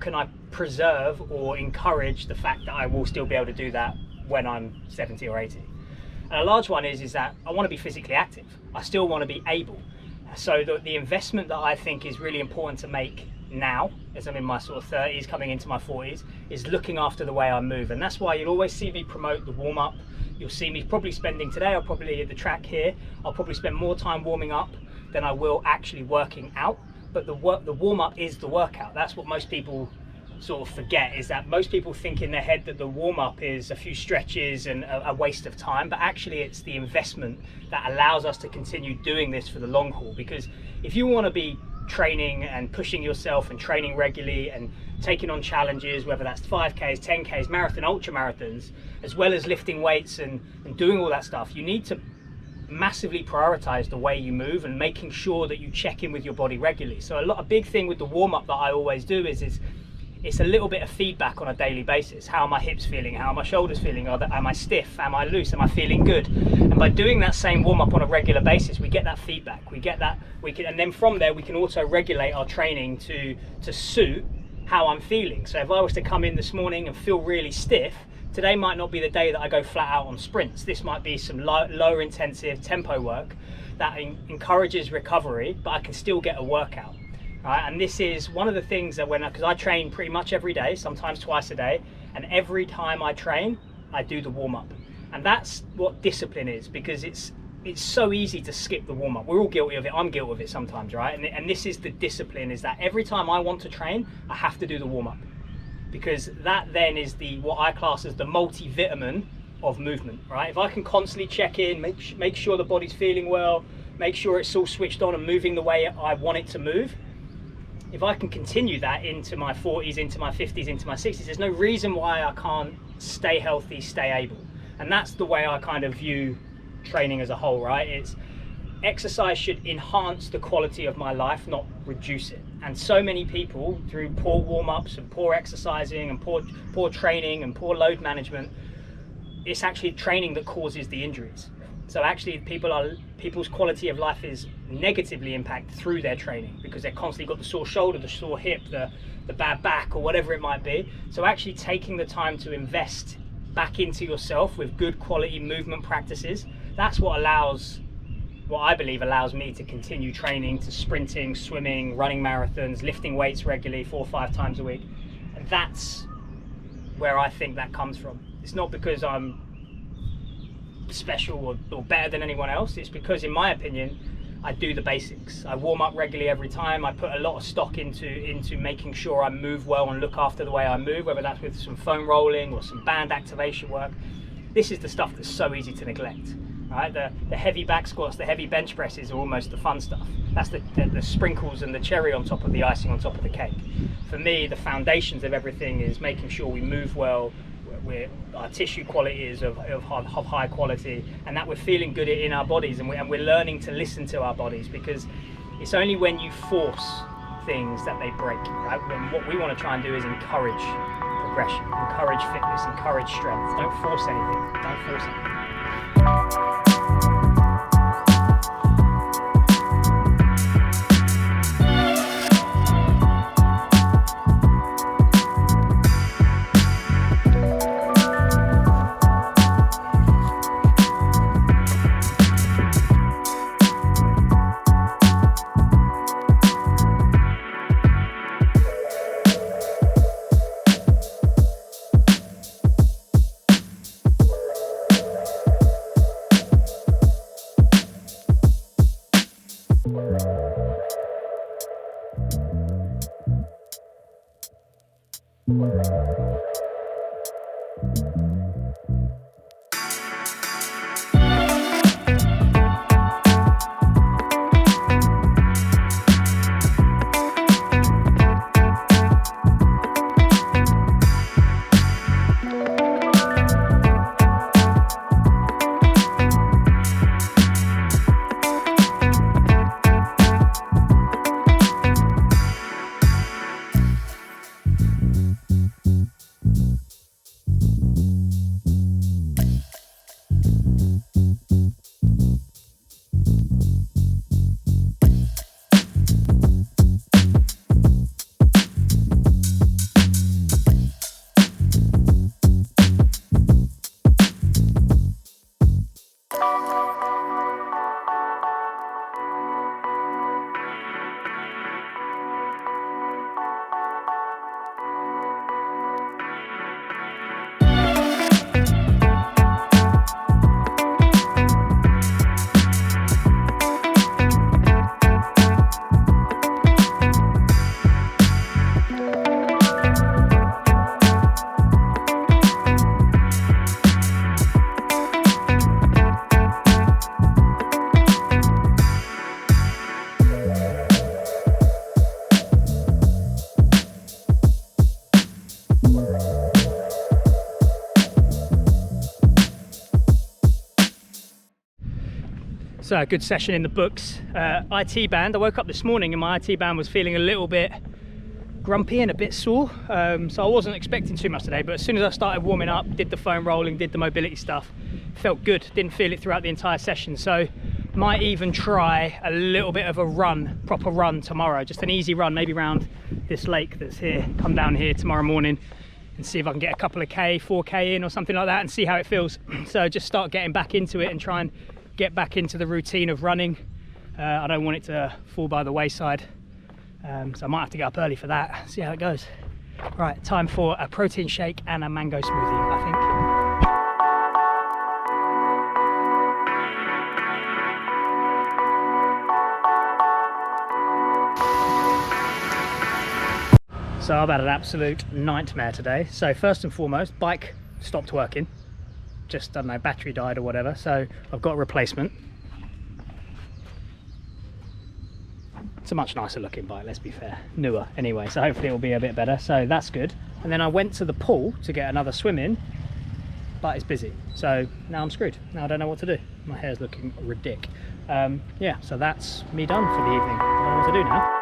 can I preserve or encourage the fact that I will still be able to do that when I'm 70 or 80? And a large one is that I want to be physically active. I still want to be able. So the investment that I think is really important to make now, as I'm in my sort of 30s, coming into my 40s, is looking after the way I move. And that's why you'll always see me promote the warm up. You'll see me probably spending today, I'll probably at the track here, I'll probably spend more time warming up than I will actually working out. But the warm up is the workout. That's what most people sort of forget, is that most people think in their head that the warm up is a few stretches and a waste of time, but actually it's the investment that allows us to continue doing this for the long haul. Because if you want to be training and pushing yourself and training regularly and taking on challenges, whether that's 5Ks, 10Ks, marathon, ultra marathons, as well as lifting weights and doing all that stuff, you need to massively prioritize the way you move and making sure that you check in with your body regularly. So a big thing with the warm-up that I always do is it's a little bit of feedback on a daily basis. How are my hips feeling? How are my shoulders feeling? Am I stiff? Am I loose? Am I feeling good? And by doing that same warm-up on a regular basis, we get that feedback. And then from there we can also regulate our training to suit how I'm feeling. So if I was to come in this morning and feel really stiff, today might not be the day that I go flat out on sprints. This might be some lower intensive tempo work that encourages recovery, but I can still get a workout. Right? And this is one of the things that because I train pretty much every day, sometimes twice a day, and every time I train, I do the warm up. And that's what discipline is, because it's so easy to skip the warm up. We're all guilty of it. I'm guilty of it sometimes, right? And this is the discipline, is that every time I want to train, I have to do the warm up. Because that then is what I class as the multivitamin of movement, right? If I can constantly check in, make sure the body's feeling well, make sure it's all switched on and moving the way I want it to move, if I can continue that into my 40s, into my 50s, into my 60s, there's no reason why I can't stay healthy, stay able. And that's the way I kind of view training as a whole, right? Exercise should enhance the quality of my life, not reduce it. And so many people, through poor warm-ups and poor exercising and poor training and poor load management, it's actually training that causes the injuries. So actually people's quality of life is negatively impacted through their training, because they're constantly got the sore shoulder, the sore hip, the bad back, or whatever it might be. So actually taking the time to invest back into yourself with good quality movement practices, that's what I believe allows me to continue training, to sprinting, swimming, running marathons, lifting weights regularly 4 or 5 times a week. And that's where I think that comes from. It's not because I'm special or better than anyone else. It's because, in my opinion, I do the basics. I warm up regularly every time. I put a lot of stock into making sure I move well and look after the way I move, whether that's with some foam rolling or some band activation work. This is the stuff that's so easy to neglect. Right? The heavy back squats, the heavy bench presses are almost the fun stuff. That's the sprinkles and the cherry on top of the icing on top of the cake. For me, the foundations of everything is making sure we move well, our tissue quality is of high quality, and that we're feeling good in our bodies, and we're learning to listen to our bodies, because it's only when you force things that they break. Right? When what we want to try and do is encourage progression, encourage fitness, encourage strength. Don't force anything. Don't force anything. So a good session in the books. IT band, I woke up this morning and my IT band was feeling a little bit grumpy and a bit sore, so I wasn't expecting too much today, but as soon as I started warming up, did the foam rolling, did the mobility stuff, felt good. Didn't feel it throughout the entire session, so might even try a little bit of a run, proper run tomorrow, just an easy run, maybe around this lake that's here, come down here tomorrow morning and see if I can get a couple of 4k in or something like that and see how it feels. So just start getting back into it and try and get back into the routine of running. I don't want it to fall by the wayside, so I might have to get up early for that, see how it goes. Right, time for a protein shake and a mango smoothie, I think. So I've had an absolute nightmare today. So first and foremost, bike stopped working. Just, I don't know, battery died or whatever, so I've got a replacement. It's a much nicer looking bike, let's be fair, newer anyway, so hopefully it will be a bit better, so that's good. And then I went to the pool to get another swim in, but it's busy, so now I'm screwed. Now I don't know what to do. My hair's looking ridiculous. Yeah, so that's me done for the evening. I don't know what to do now.